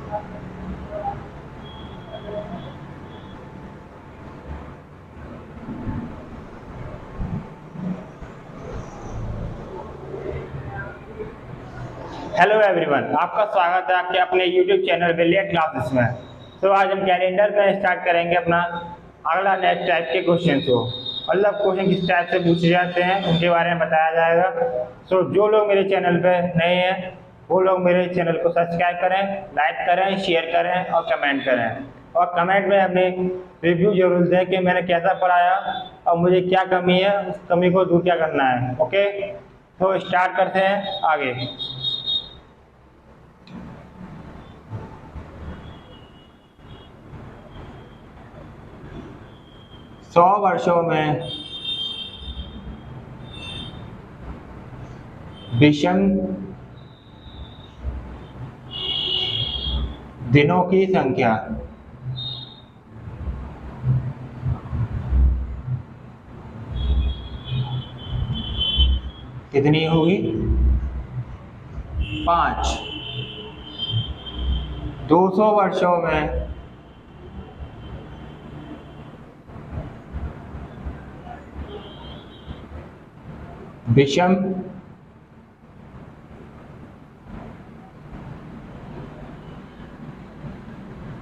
Hello everyone, आपका स्वागत है आपके अपने यूट्यूब चैनल ब्रिलियंट क्लासेस में। तो आज हम कैलेंडर में स्टार्ट करेंगे अपना अगला नेक्स्ट टाइप के क्वेश्चन को। मतलब क्वेश्चन किस टाइप से पूछे जाते हैं उनके बारे में बताया जाएगा। तो जो लोग मेरे चैनल पे नए हैं वो लोग मेरे चैनल को सब्सक्राइब करें, लाइक करें, शेयर करें और कमेंट करें। और कमेंट में अपने रिव्यू जरूर दें कि मैंने कैसा पढ़ाया और मुझे क्या कमी है, उस कमी को दूर क्या करना है। ओके, तो स्टार्ट करते हैं आगे। 100 वर्षों में विषम दिनों की संख्या कितनी होगी? 5। 200 वर्षों में विषम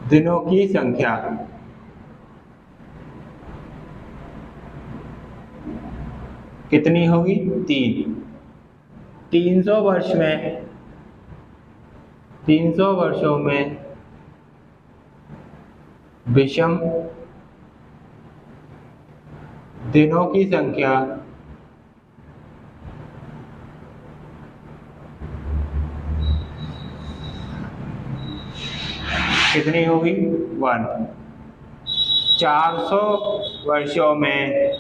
दिनों की संख्या कितनी होगी? 3। 300 वर्षों में विषम दिनों की संख्या कितनी होगी? 1। 400 वर्षों में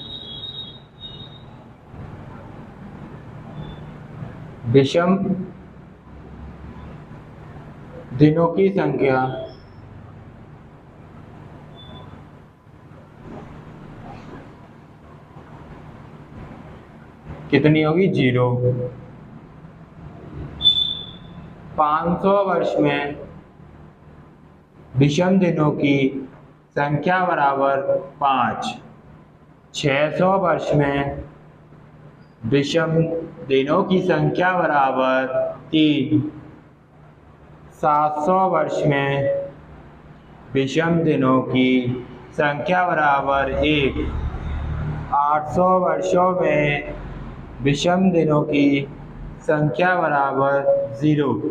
विषम दिनों की संख्या कितनी होगी? 0। 500 वर्ष में विषम दिनों की संख्या बराबर 5। 600 वर्ष में विषम दिनों की संख्या बराबर 3। 700 वर्ष में विषम दिनों की संख्या बराबर 1। 800 वर्षों में विषम दिनों की संख्या बराबर 0।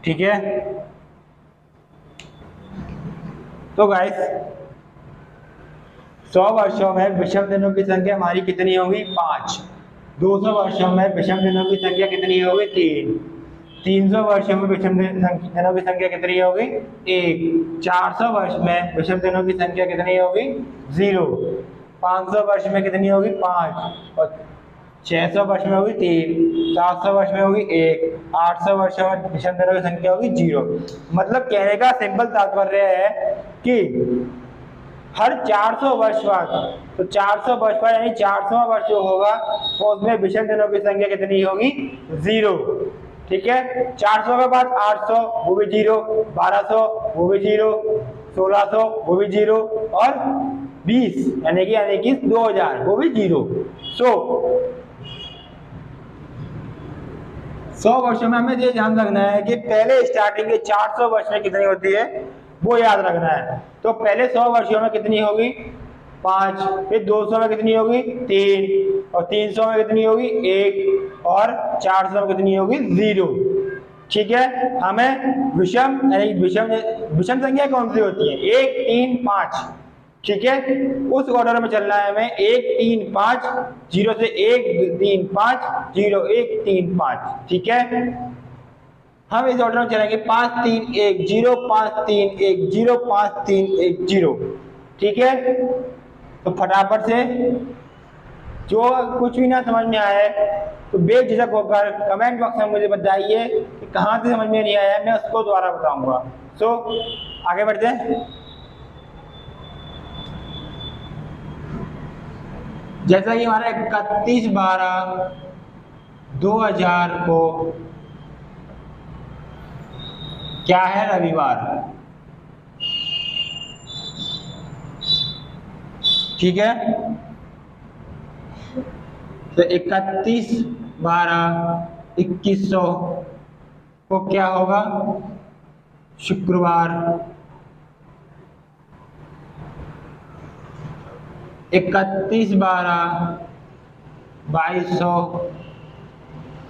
ठीक है। तो गाइस 100 वर्षों में विषम दिनों की संख्या हमारी कितनी होगी? 5। 200 वर्षों में विषम दिनों की संख्या कितनी होगी? 3। 300 वर्षों में विषम दिनों की संख्या कितनी होगी? 1। 400 वर्ष में विषम दिनों की संख्या कितनी होगी? 0। 500 वर्ष में कितनी होगी? 5। और 600 वर्ष में होगी 3। 700 वर्ष में होगी 1। 800 वर्षों में विषम दिनों की संख्या होगी 0। मतलब कहने का सिंपल तात्पर्य है कि हर 400 वर्ष बाद, तो 400 वर्ष बाद यानी 400वां वर्ष जो होगा तो उसमें विषम दिनों की संख्या कितनी होगी? 0। ठीक है। 400 के बाद 800 वो भी 0, 1200 वो भी 0, 1600 वो भी 0 और 20 यानी कि 2000 वो भी 0। 100 वर्षों में हमें ये ध्यान रखना है कि पहले स्टार्टिंग के 400 वर्ष में कितनी होती है वो याद रखना है। तो पहले 100 वर्षों में कितनी होगी? 5। फिर 200 में कितनी होगी? 3। और 300 में कितनी होगी? 1। और 400 में कितनी होगी? 0। ठीक है। हमें विषम संख्या कौन सी होती है? 1, 3, 5। ठीक है। उस ऑर्डर में चलना है हमें। 1, 3, 5, 0 से 1, 3, 5, 0, 1, 3, 5। ठीक है। हम इस ऑर्डर में चलेंगे 5, 3, 1, 0, 5, 3, 1, 0, 5, 3, 1, 0। ठीक है। तो फटाफट से जो कुछ भी ना समझ में आया तो बेझिझक होकर कमेंट बॉक्स में मुझे बताइए कि कहाँ से समझ में नहीं आया, मैं उसको दोबारा बताऊंगा। सो आगे बढ़ते हैं। जैसा कि हमारा 31/12/2000 को क्या है रविवार। ठीक है, तो 31/12/2100 को क्या होगा, शुक्रवार। 31/12/2200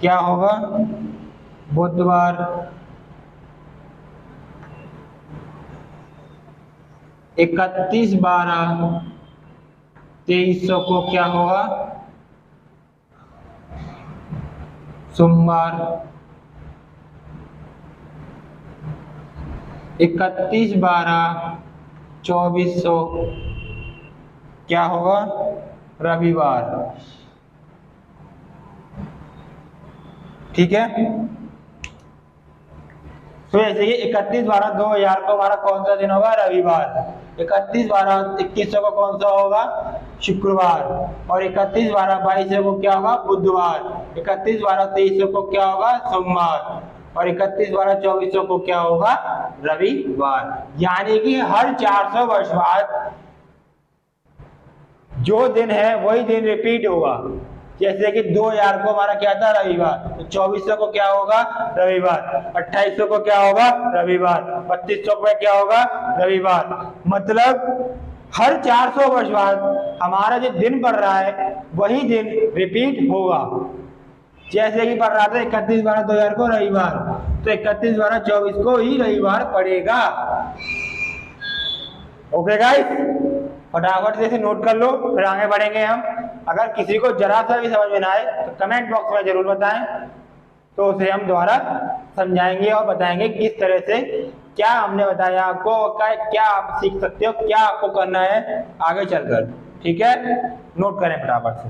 क्या होगा, बुधवार। 31/12/2300 को क्या होगा, सोमवार। 31/12/2400 क्या होगा, रविवार। ठीक है, तो ऐसे ही 31/12/2000 को हमारा कौन सा दिन होगा, रविवार। 31/12/2100 को कौन सा होगा, शुक्रवार। और 31/12/2200 को क्या होगा, बुधवार। 31/12/2300 को क्या होगा, सोमवार। और 31/12/2400 को क्या होगा, रविवार। यानी कि हर 400 वर्ष बाद जो दिन है वही दिन रिपीट होगा। जैसे कि 2000 को हमारा क्या था, रविवार, तो 2400 को क्या होगा, रविवार। 2800 को क्या होगा, रविवार। 3200 को क्या होगा, रविवार। मतलब हर 400 वर्ष बाद हमारा जो दिन पड़ रहा है वही दिन रिपीट होगा। जैसे कि पड़ रहा था 31/12/2000 को रविवार, तो 31/12/24 को ही रविवार पड़ेगा। ओके गाइस, फटाफट से इसे नोट कर लो, फिर आगे बढ़ेंगे हम। अगर किसी को जरा सा भी समझ में ना आए तो कमेंट बॉक्स में जरूर बताएं, तो उसे हम दोबारा समझाएंगे और बताएंगे किस तरह से क्या हमने बताया आपको, क्या आप सीख सकते हो, क्या आपको करना है आगे चलकर। ठीक है, नोट करें फटाफट से।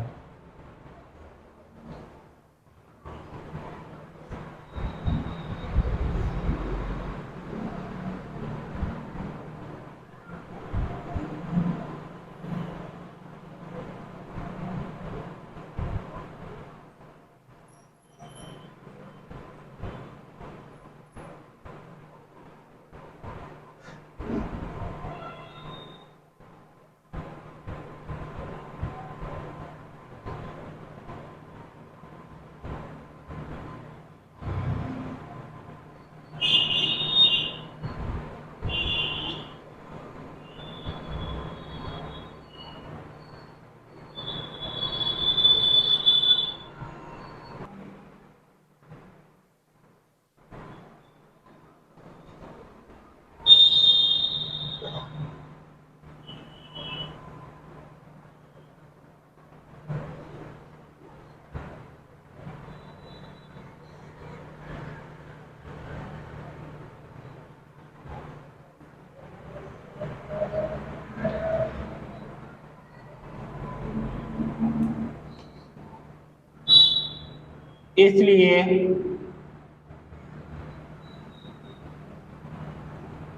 इसलिए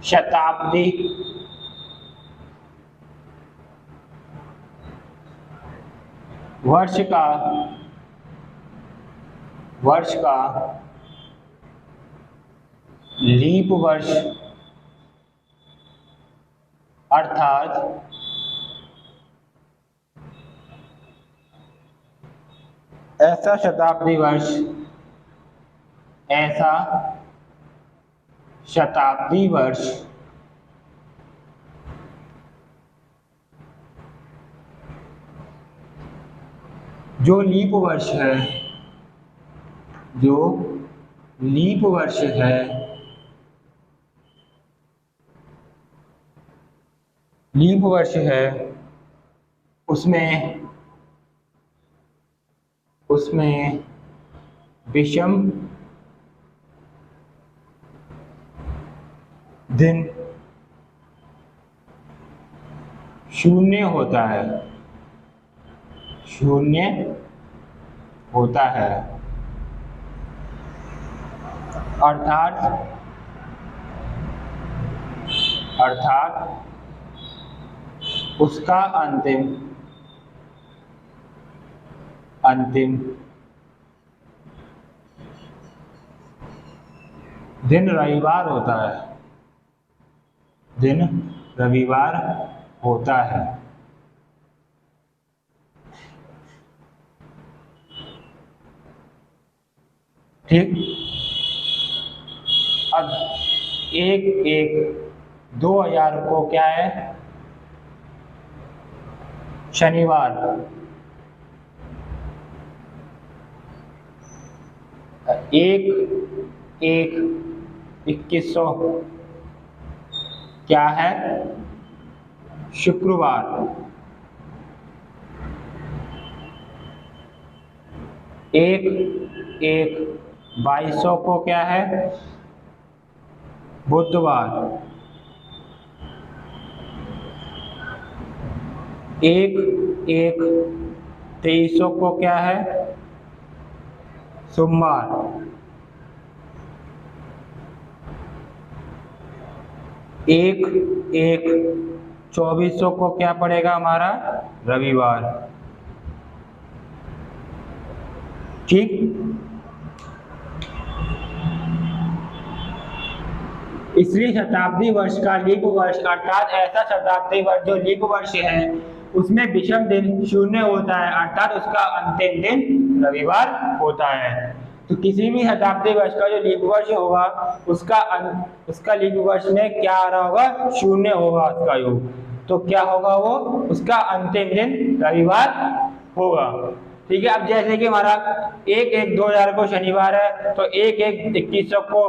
शताब्दी वर्ष का लीप वर्ष अर्थात ऐसा शताब्दी वर्ष जो लीप वर्ष है, लीप वर्ष है उसमें विषम दिन शून्य होता है। अर्थात उसका अंतिम दिन रविवार होता है, दिन रविवार होता है। ठीक। अब 1/1/2000 को क्या है, शनिवार। 1/1/2100 क्या है, शुक्रवार। 1/1/2200 को क्या है, बुधवार। 1/1/2300 को क्या है, सोमवार। 1/1/2400 को क्या पड़ेगा हमारा, रविवार। ठीक। इसलिए शताब्दी वर्ष का लीप वर्ष अर्थात ऐसा शताब्दी वर्ष जो लीप वर्ष है उसमें विषम दिन शून्य होता है, अर्थात उसका अंतिम दिन रविवार होता है। तो किसी भी शताब्दी वर्ष का जो लीप वर्ष होगा उसका लीप वर्ष में क्या आ रहा होगा, शून्य होगा उसका योग। तो क्या होगा, वो उसका अंतिम दिन रविवार होगा। ठीक है। अब जैसे कि हमारा 1/1/2000 को शनिवार है, तो 1/1/2100 को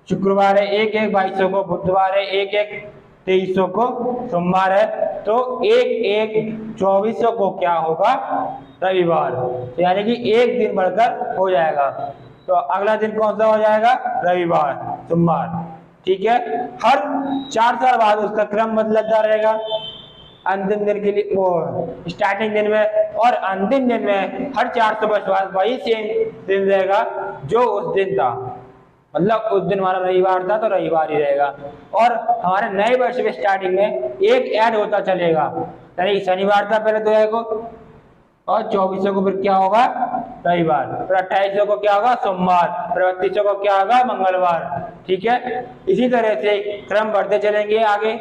शुक्रवार है, 1/1/2200 को बुधवार है, 1/1/2300 को सोमवार है, तो 1/1/2400 को क्या होगा, रविवार। तो यानी कि एक दिन बढ़कर हो जाएगा। तो अगला दिन कौन सा हो जाएगा, रविवार, सोमवार। ठीक है। हर 4 साल बाद उसका क्रम बदलता रहेगा, अंतिम दिन के लिए वो स्टार्टिंग दिन में, और अंतिम दिन में हर 400 वर्ष बाद वही सेम दिन रहेगा जो उस दिन था। मतलब उस दिन हमारा रविवार था तो रविवार ही रहेगा। और हमारे नए वर्ष में स्टार्टिंग में एक ऐड होता चलेगा, यानी शनिवार था पहले 2 को, और 2400 को फिर क्या होगा, रविवार। फिर 2800 को क्या होगा, सोमवार। फिर 3200 को क्या होगा, मंगलवार। ठीक है। इसी तरह से क्रम बढ़ते चलेंगे आगे।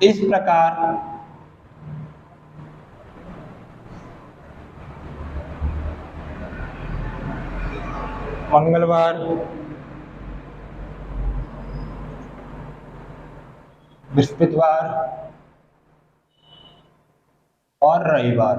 इस प्रकार मंगलवार, बृहस्पतिवार और रविवार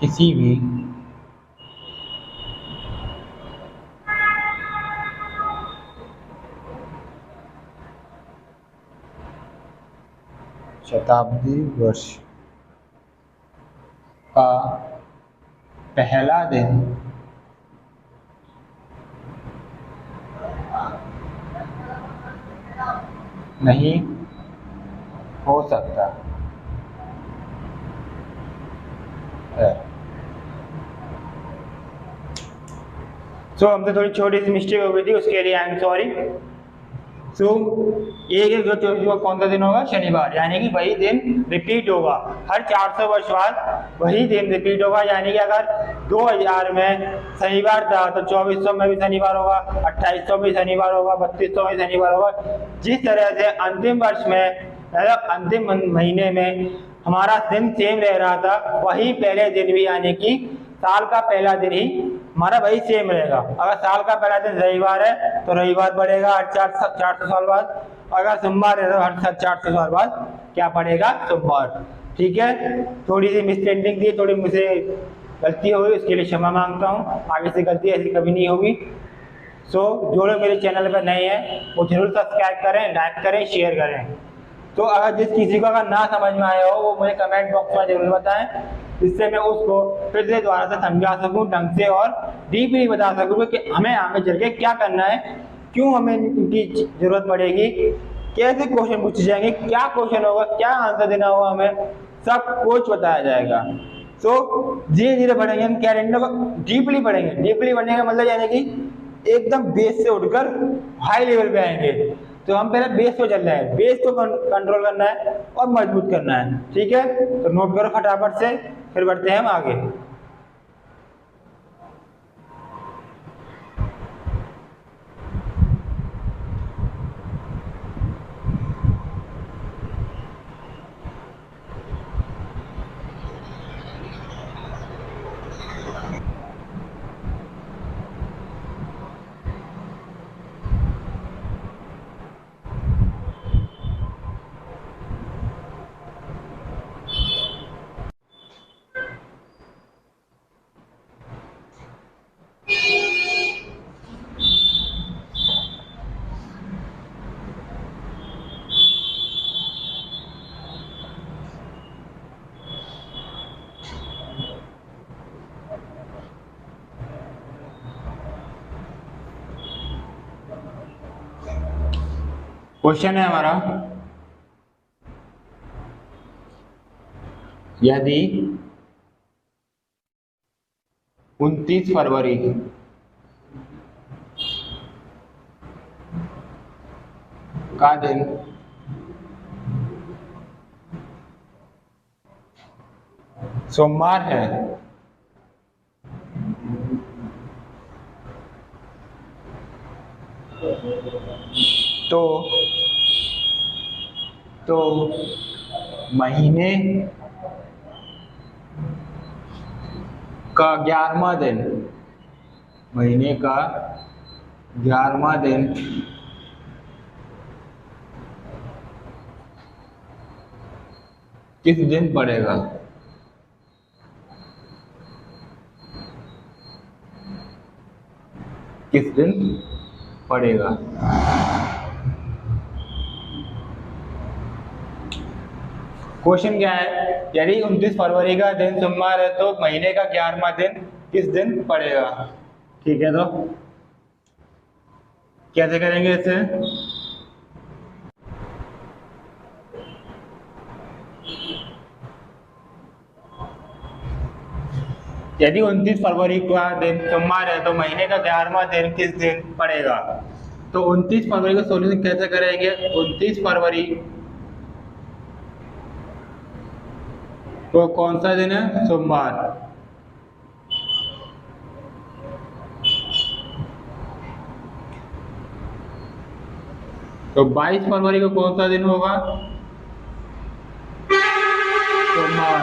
किसी भी शताब्दी वर्ष का पहला दिन नहीं हो सकता है। हमसे थोड़ी छोटी सी मिस्टेक हो गई थी, उसके लिए आई एम सॉरी। 1/1/24 को कौन सा दिन होगा, शनिवार, यानी कि वही दिन रिपीट होगा हर 400 वर्ष बाद, वही दिन रिपीट होगा। यानी कि अगर 2000 में शनिवार था तो 2400 में भी शनिवार होगा, 2800 में शनिवार होगा, 3200 में शनिवार होगा। जिस तरह से अंतिम वर्ष में, मतलब अंतिम महीने में हमारा दिन सेम रह रहा था, वही पहले दिन भी, यानी कि साल का पहला दिन ही हमारा वही सेम रहेगा। अगर साल का पहला दिन रविवार है तो रविवार पड़ेगा हर 400 साल बाद, अगर सोमवार है तो हर 400 साल बाद क्या पड़ेगा, सोमवार। ठीक है। थोड़ी सी मिसप्रिंटिंग थी, थोड़ी मुझसे गलती हो गई, उसके लिए क्षमा मांगता हूँ। आगे से गलती ऐसी कभी नहीं होगी। जो लोग मेरे चैनल पर नए हैं वो जरूर सब्सक्राइब करें, लाइक करें, शेयर करें। तो अगर जिस किसी को अगर ना समझ में आया हो वो मुझे कमेंट बॉक्स में जरूर बताएं, जिससे मैं उसको फिर से दोबारा से समझा सकूं ढंग से, और डीपली बता सकूं कि हमें आगे चल के क्या करना है, क्यों हमें इनकी जरूरत पड़ेगी, कैसे क्वेश्चन पूछे जाएंगे, क्या क्वेश्चन होगा, क्या आंसर देना होगा हमें। सब कुछ बताया जाएगा। सो धीरे धीरे पढ़ेंगे हम, क्या को डीपली पढ़ेंगे। डीपली पढ़ने का मतलब यानी कि एकदम बेस से उठकर हाई लेवल पे आएंगे। तो हम पहले बेस पे चल रहे हैं, बेस को कंट्रोल करना है और मजबूत करना है, ठीक है। तो नोट करो फटाफट से, फिर बढ़ते हैं हम आगे। क्वेश्चन है हमारा, यदि 29 फरवरी का दिन सोमवार है तो महीने का 11वां दिन, महीने का 11वां दिन किस दिन पड़ेगा? किस दिन पड़ेगा? क्वेश्चन क्या है, यदि 29 फरवरी का दिन सोमवार है तो महीने का 11वां दिन किस दिन पड़ेगा? ठीक है, तो कैसे करेंगे इसे? यदि 29 फरवरी का दिन सोमवार है तो महीने का 11वां दिन किस दिन पड़ेगा? तो 29 फरवरी का सोल्यूशन कैसे करेंगे? 29 फरवरी तो कौन सा दिन है? सोमवार। तो 22 फरवरी को कौन सा दिन होगा? सोमवार।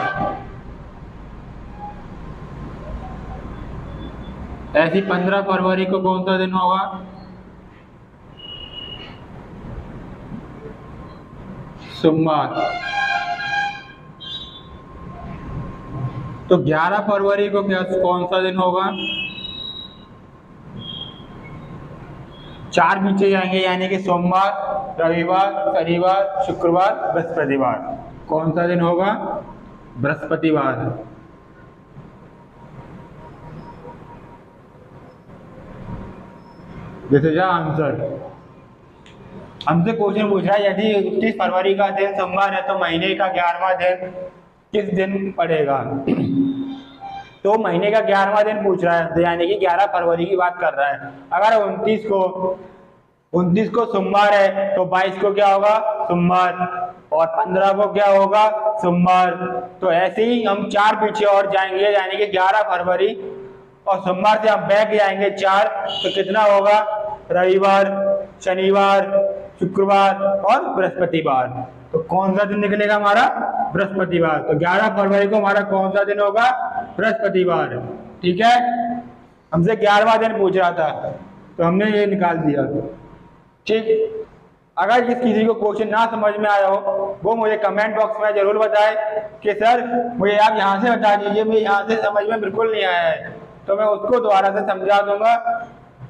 ऐसी 15 फरवरी को कौन सा दिन होगा? सोमवार। तो 11 फरवरी को क्या कौन सा दिन होगा? 4 पीछे जाएंगे, यानी कि सोमवार, रविवार, शनिवार, शुक्रवार, बृहस्पतिवार। कौन सा दिन होगा? बृहस्पतिवार। This is answer. हमसे क्वेश्चन पूछ रहा है, यदि 29 फरवरी का दिन सोमवार है तो महीने का 11वां दिन किस दिन पड़ेगा? तो महीने का 11वां दिन पूछ रहा है, यानी कि 11 फरवरी की बात कर रहा है। अगर 29 को सोमवार है तो 22 को क्या होगा? सोमवार। और 15 को क्या होगा? सोमवार। तो ऐसे ही हम 4 पीछे और जाएंगे, यानी कि 11 फरवरी और सोमवार से हम बैक जाएंगे 4, तो कितना होगा? रविवार, शनिवार, शुक्रवार और बृहस्पतिवार। तो कौन सा दिन निकलेगा हमारा? बृहस्पतिवार। तो 11 फरवरी को हमारा कौन सा दिन होगा? बृहस्पतिवार। ठीक है, हमसे 11वां दिन पूछ रहा था तो हमने ये निकाल दिया। ठीक, अगर जिस किसी को क्वेश्चन ना समझ में आया हो वो मुझे कमेंट बॉक्स में जरूर बताए कि सर मुझे आप यहाँ से बता दीजिए, मुझे यहाँ से समझ में बिल्कुल नहीं आया है, तो मैं उसको दोबारा से समझा दूंगा।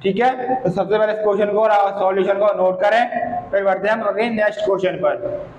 ठीक है, तो सबसे पहले इस क्वेश्चन को और सॉल्यूशन को नोट करें, फिर बढ़ते हैं हम अगले नेक्स्ट क्वेश्चन पर।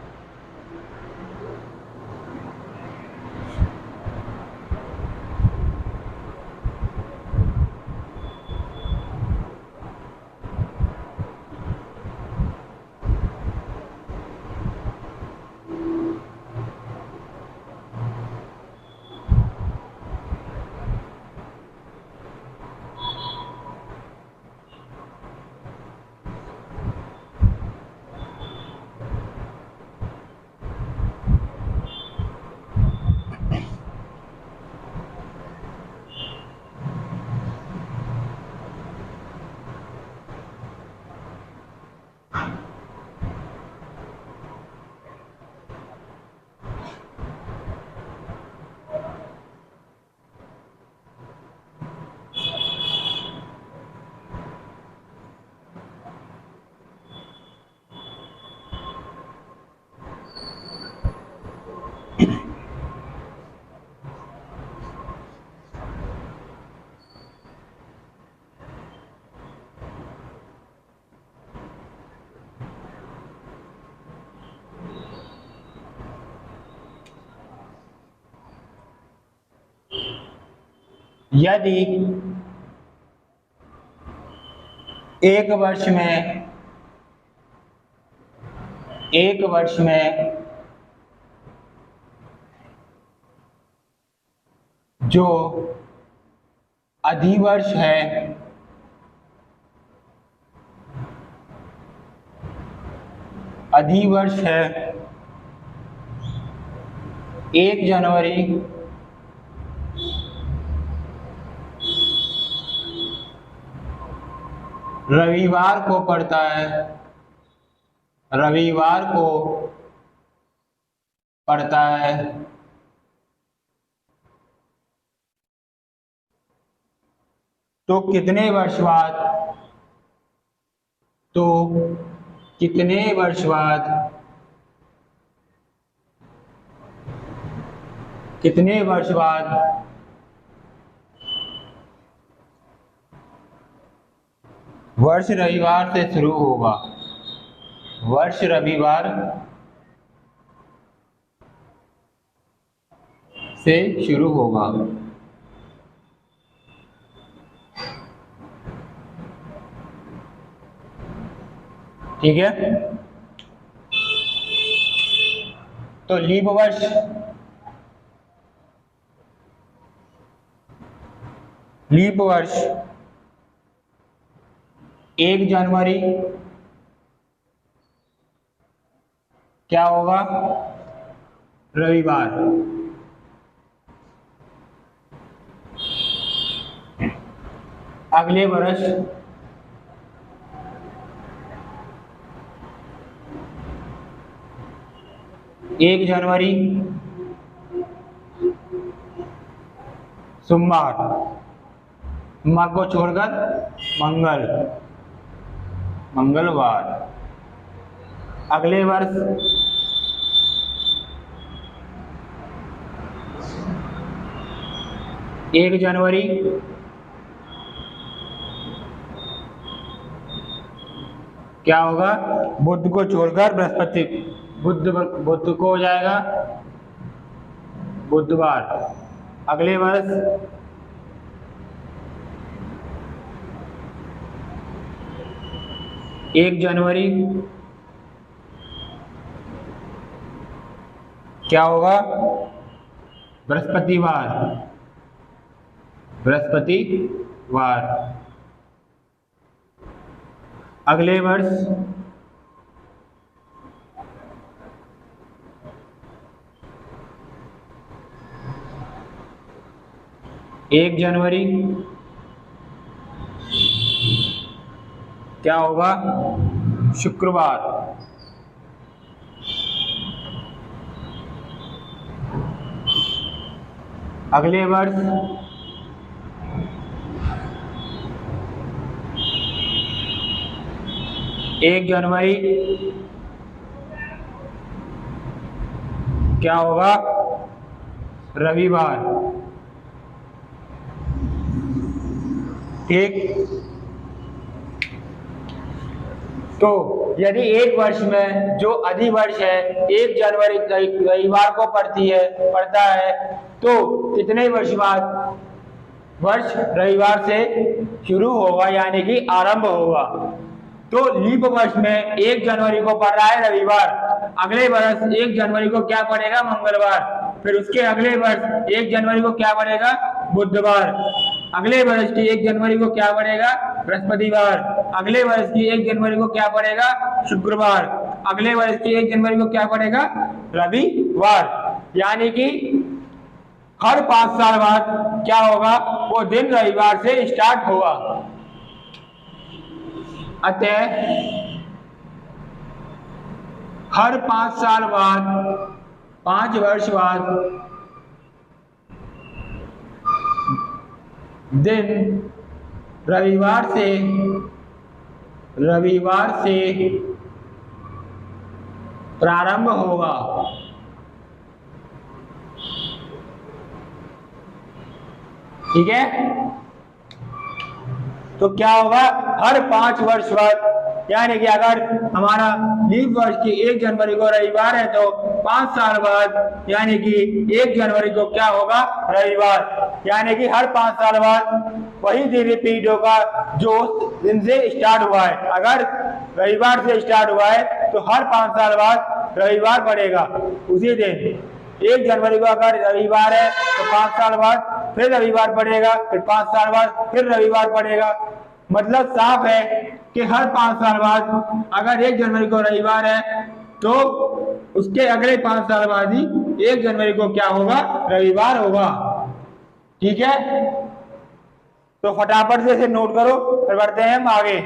यदि एक वर्ष में जो अधिवर्ष है अधिवर्ष है 1 जनवरी रविवार को पड़ता है, रविवार को पड़ता है, तो कितने वर्ष बाद वर्ष रविवार से शुरू होगा, वर्ष रविवार से शुरू होगा। ठीक है, तो लीप वर्ष लीप वर्ष 1 जनवरी क्या होगा, रविवार। अगले वर्ष एक जनवरी सोमवार, सोमवार को छोड़कर मंगलवार। अगले वर्ष एक जनवरी क्या होगा, बुध को छोड़कर बृहस्पति, बुध को हो जाएगा बुधवार। अगले वर्ष एक जनवरी क्या होगा, बृहस्पतिवार। अगले वर्ष एक जनवरी क्या होगा, शुक्रवार। अगले वर्ष एक जनवरी क्या होगा, रविवार। ठीक, तो यदि एक वर्ष में जो अधिवर्ष है 1 जनवरी रविवार को पड़ता है, तो कितने वर्ष बाद वर्ष रविवार से शुरू होगा, यानी कि आरंभ होगा। तो लीप वर्ष में 1 जनवरी को पड़ रहा है रविवार, अगले वर्ष 1 जनवरी को क्या पड़ेगा, मंगलवार। फिर उसके अगले वर्ष 1 जनवरी को क्या पड़ेगा, बुधवार। अगले वर्ष की 1 जनवरी को क्या पड़ेगा, बृहस्पतिवार। अगले वर्ष की 1 जनवरी को क्या पड़ेगा, शुक्रवार। अगले वर्ष की 1 जनवरी को क्या पड़ेगा, रविवार। यानी कि हर 5 साल बाद क्या होगा, वो दिन रविवार से स्टार्ट होगा। अतः हर 5 साल बाद, 5 वर्ष बाद दिन रविवार से प्रारंभ होगा। ठीक है, तो क्या होगा, हर 5 वर्ष बाद, यानी कि अगर हमारा लीप वर्ष की 1 जनवरी को रविवार है, तो 5 साल बाद यानी कि 1 जनवरी को क्या होगा, रविवार। यानी कि हर 5 साल बाद वही दिन रिपीट होगा जो उस दिन से स्टार्ट हुआ है। अगर रविवार से स्टार्ट हुआ है तो हर 5 साल बाद रविवार पड़ेगा उसी दिन। 1 जनवरी को अगर रविवार है तो 5 साल बाद फिर रविवार पड़ेगा, फिर 5 साल बाद फिर रविवार पड़ेगा। मतलब साफ है कि हर 5 साल बाद अगर 1 जनवरी को रविवार है तो उसके अगले 5 साल बाद ही 1 जनवरी को क्या होगा, रविवार होगा। ठीक है, तो फटाफट से इसे नोट करो, फिर बढ़ते हैं हम आगे।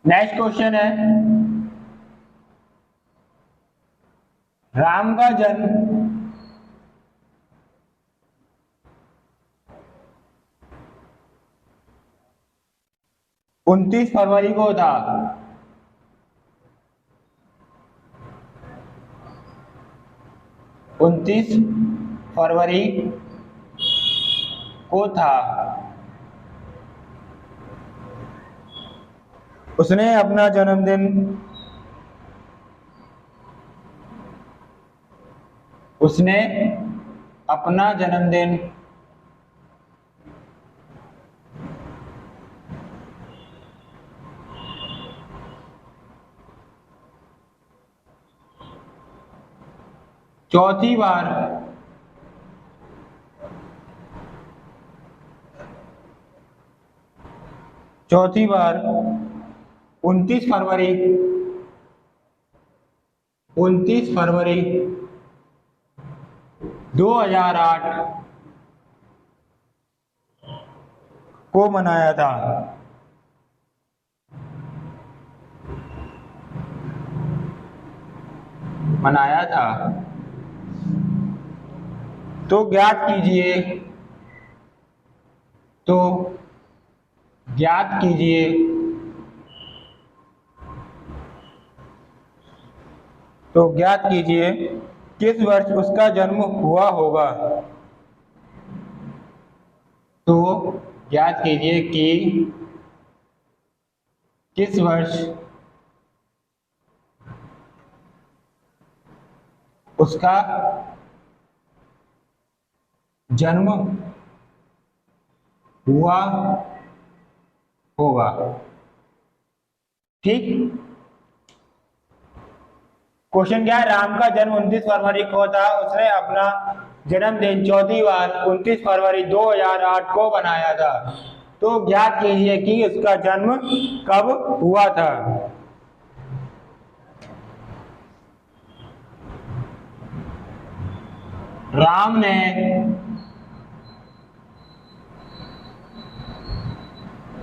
नेक्स्ट क्वेश्चन है, राम का जन्म उनतीस फरवरी को था। 29 फरवरी को था। उसने अपना जन्मदिन 4थी बार चौथी बार 29 फरवरी 2008 को मनाया था। तो ज्ञात कीजिए किस वर्ष उसका जन्म हुआ होगा। तो ज्ञात कीजिए कि किस वर्ष उसका जन्म हुआ होगा। ठीक, क्वेश्चन क्या है, राम का जन्म 29 फरवरी को था। उसने अपना जन्मदिन चौथी बार 29 फरवरी 2008 को बनाया था। तो ज्ञात कीजिए कि उसका जन्म कब हुआ था। राम ने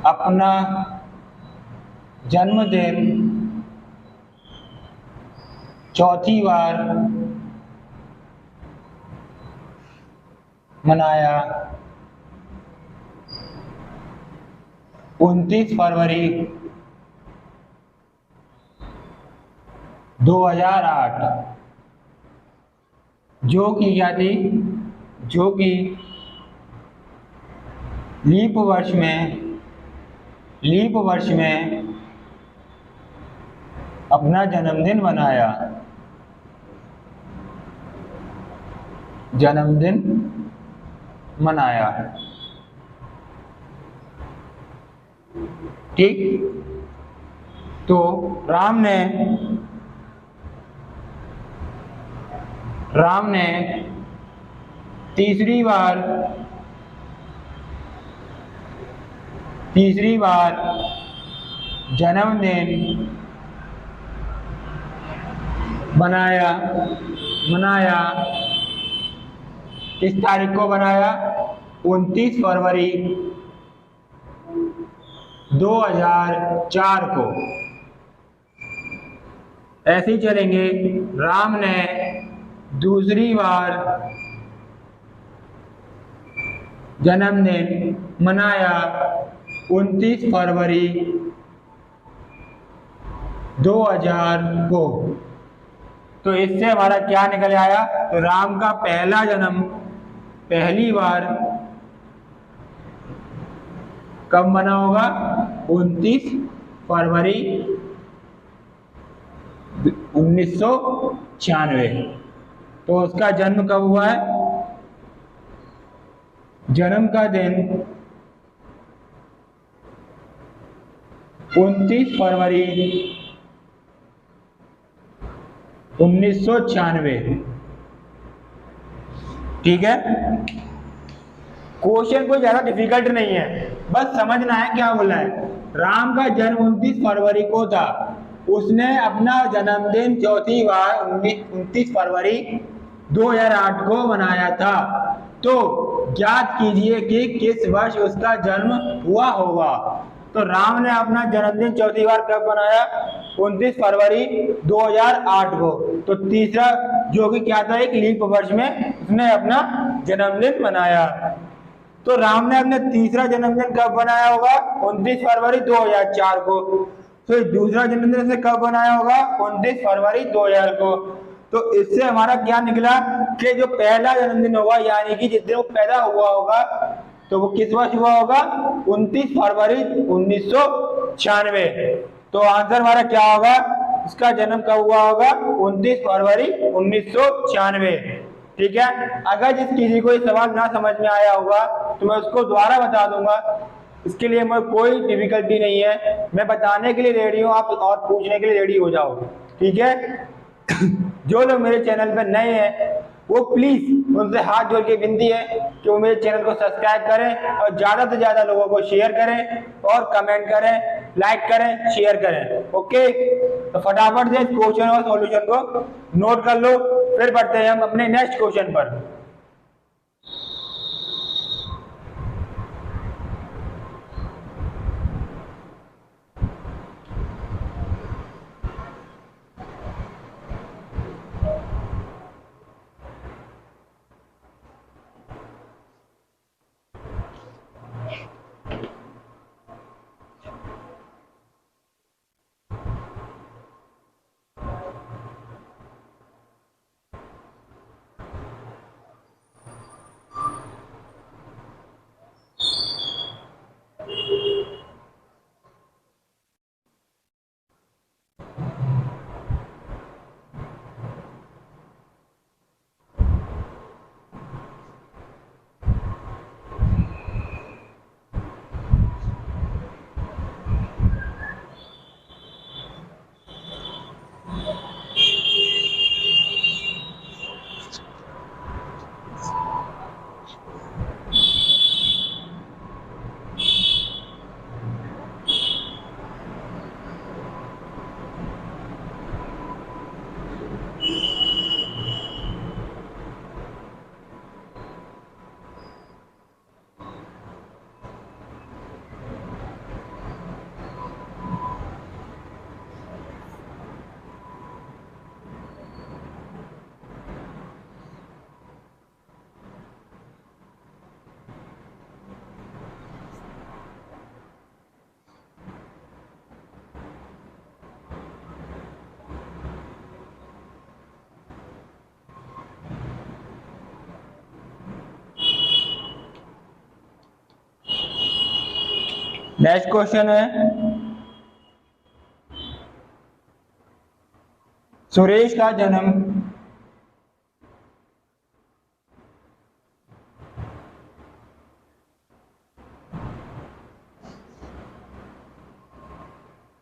अपना जन्मदिन चौथी बार मनाया 29 फरवरी 2008, जो कि क्या थी, जो कि लीप वर्ष में अपना जन्मदिन मनाया। ठीक। तो राम ने तीसरी बार जन्मदिन मनाया किस तारीख को बनाया? 29 फरवरी 2004 को। ऐसे ही चलेंगे। राम ने दूसरी बार जन्मदिन मनाया 29 फरवरी 2000 को। तो इससे हमारा क्या निकल आया? तो राम का पहली बार कब मना होगा? 29 फरवरी 1996। तो उसका जन्म कब हुआ है? जन्म का दिन 29 फरवरी 1996। ठीक है। क्वेश्चन कोई ज्यादा डिफिकल्ट नहीं है, बस समझना है क्या बोला है। राम का जन्म 29 फरवरी को था, उसने अपना जन्मदिन चौथी बार 29 फरवरी 2008 को मनाया था। तो ज्ञात कीजिए कि किस वर्ष उसका जन्म हुआ होगा। तो राम ने अपना जन्मदिन चौथी बार कब मनाया? 29 फरवरी 2008 को। तो तीसरा जो कि क्या था, एक लीप वर्ष में उसने अपना जन्मदिन मनाया। तो राम ने अपने तीसरा जन्मदिन कब बनाया होगा? 29 फरवरी 2004 को। तो दूसरा जन्मदिन उसने कब बनाया होगा? 29 फरवरी 2000 को। तो इससे हमारा क्या निकला कि जो पहला जन्मदिन होगा, यानी कि जिस दिन वो पैदा हुआ होगा, तो वो किस वर्ष हुआ होगा? 29 फरवरी 1996। तो आंसर हमारा क्या होगा? इसका जन्म कब हुआ होगा? 29 फरवरी 1996। ठीक है। अगर जिस किसी को ये सवाल ना समझ में आया होगा तो मैं उसको दोबारा बता दूंगा, इसके लिए मैं कोई डिफिकल्टी नहीं है। मैं बताने के लिए रेडी हूँ, आप और पूछने के लिए रेडी हो जाओ। ठीक है। जो लोग मेरे चैनल पर नए हैं वो प्लीज उनसे हाथ जोड़ के विनती है कि वो मेरे चैनल को सब्सक्राइब करें और ज्यादा से ज्यादा लोगों को शेयर करें और कमेंट करें, लाइक करें, शेयर करें। ओके। तो फटाफट से इस क्वेश्चन और सॉल्यूशन को नोट कर लो, फिर बढ़ते हैं हम अपने नेक्स्ट क्वेश्चन पर। नेक्स्ट क्वेश्चन है, सुरेश का जन्म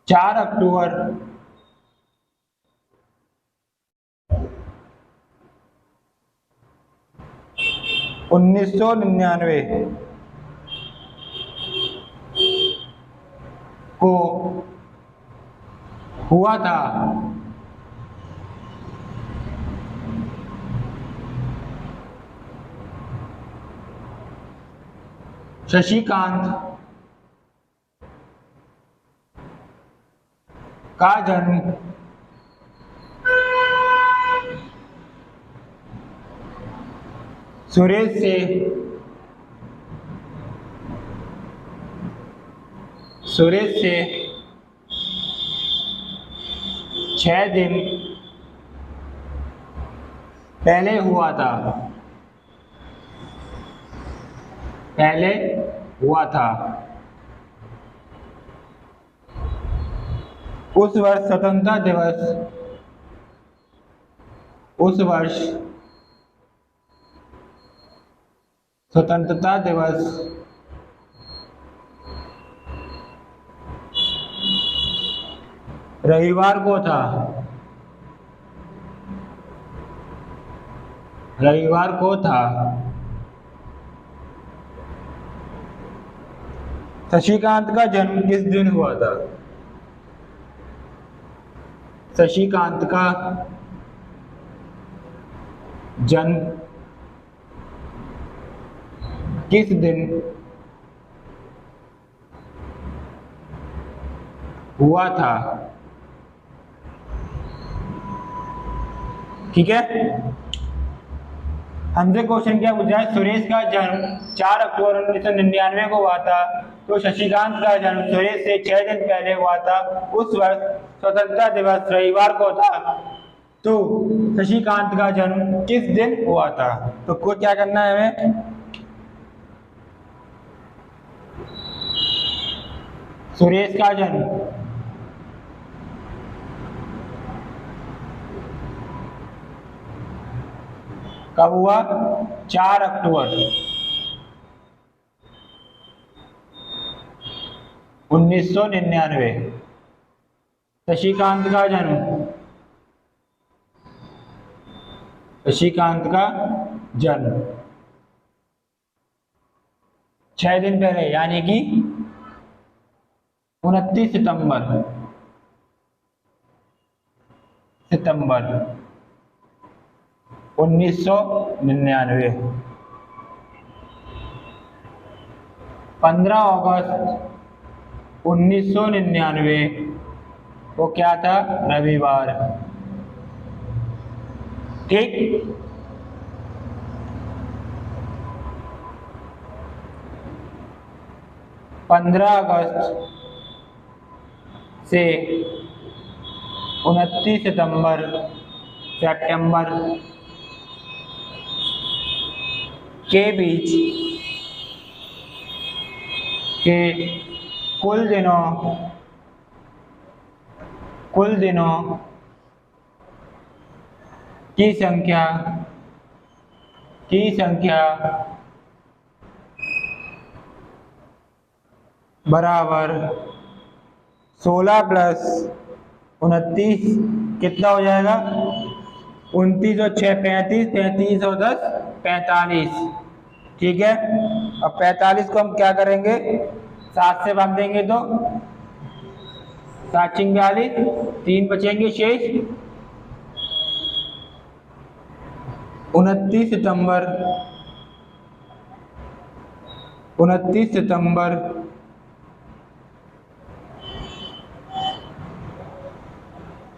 4 अक्टूबर 1999 को हुआ था। शशिकांत का जन्म सुरेश से 6 दिन पहले हुआ था। उस वर्ष स्वतंत्रता दिवस रविवार को था। शशिकांत का जन्म किस दिन हुआ था? शशिकांत का जन्म किस दिन हुआ था? ठीक है, हमसे क्वेश्चन क्या पूछा है? सुरेश का जन्म 4 अक्टूबर 1999 को हुआ था, तो शशिकांत का जन्म सुरेश से 6 दिन पहले हुआ था। उस वर्ष स्वतंत्रता दिवस रविवार को था, तो शशिकांत का जन्म किस दिन हुआ था? तो को क्या करना है हमें? सुरेश का जन्म कब हुआ? 4 अक्टूबर 1999। शशिकांत का जन्म 6 दिन पहले, यानी कि 29 सितंबर 1999। 15 अगस्त 1999 वो क्या था? रविवार। ठीक, 15 अगस्त से 29 सितंबर सेप्टेम्बर के बीच के कुल दिनों की संख्या बराबर 16 प्लस 29 कितना हो जाएगा? 29 और 6 35, 35 और 10 45। ठीक है, अब 45 को हम क्या करेंगे? 7 से भाग देंगे तो 7 42, 3 बचेंगे शेष। 29 सितंबर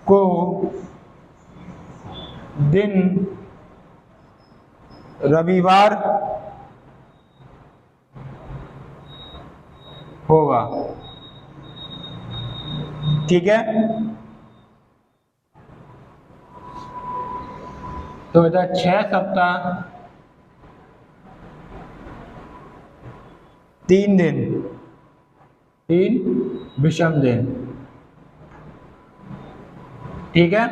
को दिन रविवार होगा। ठीक है, तो इधर 6 सप्ताह 3 दिन 3 विषम दिन। ठीक है,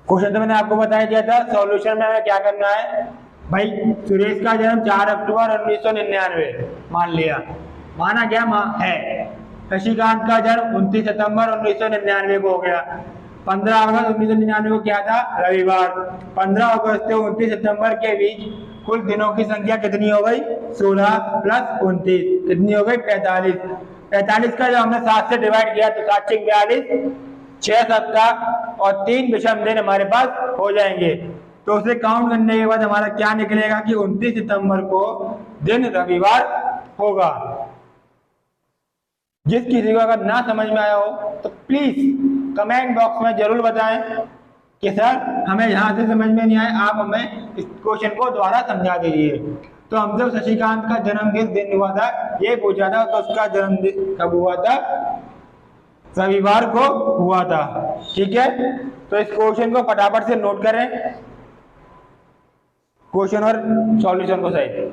क्वेश्चन तो मैंने आपको बताया दिया था। सॉल्यूशन में हमें क्या करना है भाई, सुरेश का जन्म 4 अक्टूबर 1999 मान लिया, माना गया है। शशिकांत का जन्म 29 सितंबर 1999 को हो गया। 15 अगस्त 1999 को क्या था, रविवार। 15 अगस्त से 29 सितंबर के बीच कुल दिनों की संख्या कितनी हो गई, 16 प्लस 29 कितनी हो गई, 45। 45 का जब हमने 7 से डिवाइड किया तो 7 6 42, 6 सप्ताह और 3 विषम दिन हमारे पास हो जाएंगे। तो उसे काउंट करने के बाद हमारा क्या निकलेगा कि 29 सितंबर को दिन रविवार होगा। जिस किसी को अगर ना समझ में आया हो तो प्लीज कमेंट बॉक्स में जरूर बताएं कि सर हमें यहाँ से समझ में नहीं आया, आप हमें इस क्वेश्चन को दोबारा समझा दीजिए। तो हमसे शशिकांत का जन्म किस दिन हुआ था ये पूछा था, तो उसका जन्म कब हुआ था, रविवार को हुआ था। ठीक है, तो इस क्वेश्चन को फटाफट से नोट करें, क्वेश्चन और सॉल्यूशन को सही।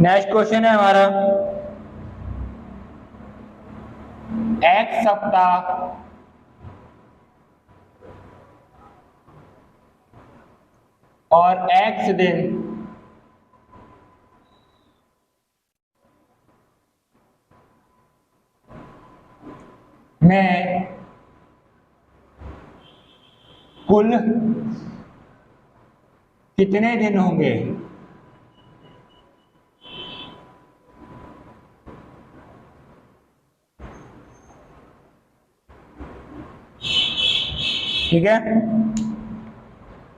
नेक्स्ट क्वेश्चन है हमारा, एक सप्ताह और एक्स दिन में कुल कितने दिन होंगे। ठीक है,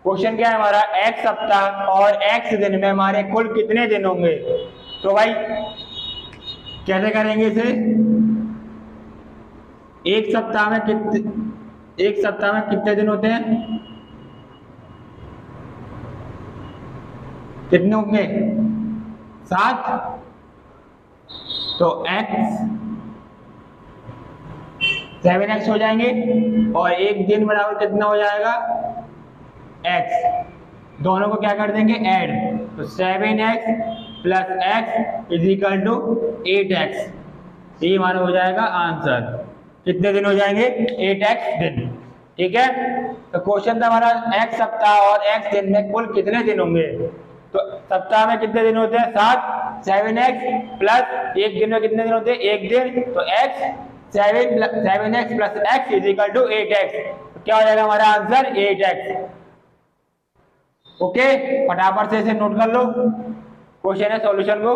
क्वेश्चन क्या है हमारा, एक सप्ताह और एक्स दिन में हमारे कुल कितने दिन होंगे। तो भाई कैसे करेंगे इसे, एक सप्ताह में कितने दिन होते हैं, कितने होंगे, 7। तो x 7x हो जाएंगे और एक दिन बराबर कितना हो जाएगा, x। दोनों को क्या कर देंगे, ऐड। तो 7x plus x is equal to 8x। ये हमारा हो जाएगा आंसर। कितने दिन हो जाएंगे, 8x दिन। ठीक है, तो क्वेश्चन था हमारा x सप्ताह और x दिन में कुल कितने दिन होंगे। तो सप्ताह में कितने दिन होते हैं, 7। 7x प्लस एक दिन में कितने दिन होते हैं, एक दिन। तो x 7x plus x is equal to 8x। तो क्या हो जाएगा हमारा आंसर, 8x। ओके, फटाफट से इसे नोट कर लो, क्वेश्चन है सॉल्यूशन को।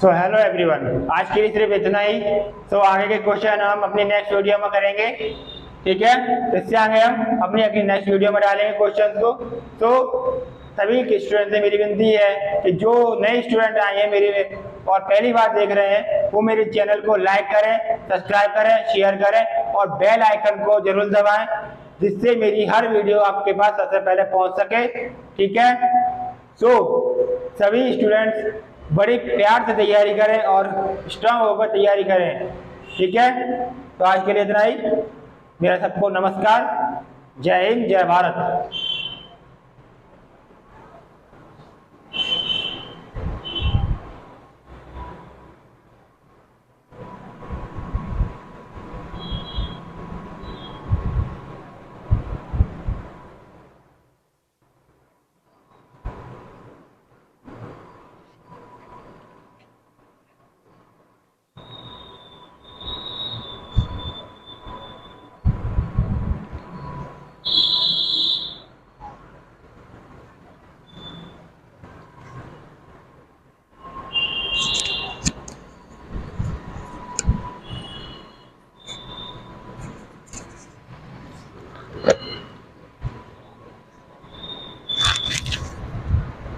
सो हेलो एवरीवन, आज के लिए सिर्फ इतना ही। सो आगे के क्वेश्चन हम अपनी नेक्स्ट वीडियो में करेंगे, ठीक है। इससे आगे हम अपनी नेक्स्ट वीडियो में डालेंगे क्वेश्चन को। तो सभी स्टूडेंट से मेरी विनती है कि जो नए स्टूडेंट आए हैं मेरे और पहली बार देख रहे हैं, वो मेरे चैनल को लाइक करें, सब्सक्राइब करें, शेयर करें और बेल आइकन को जरूर दबाएं, जिससे मेरी हर वीडियो आपके पास सबसे पहले पहुंच सके, ठीक है। सो सभी स्टूडेंट्स बड़ी प्यार से तैयारी करें और स्ट्रांग होकर तैयारी करें, ठीक है। तो आज के लिए इतना ही। मेरा सबको नमस्कार। जय हिंद, जय भारत।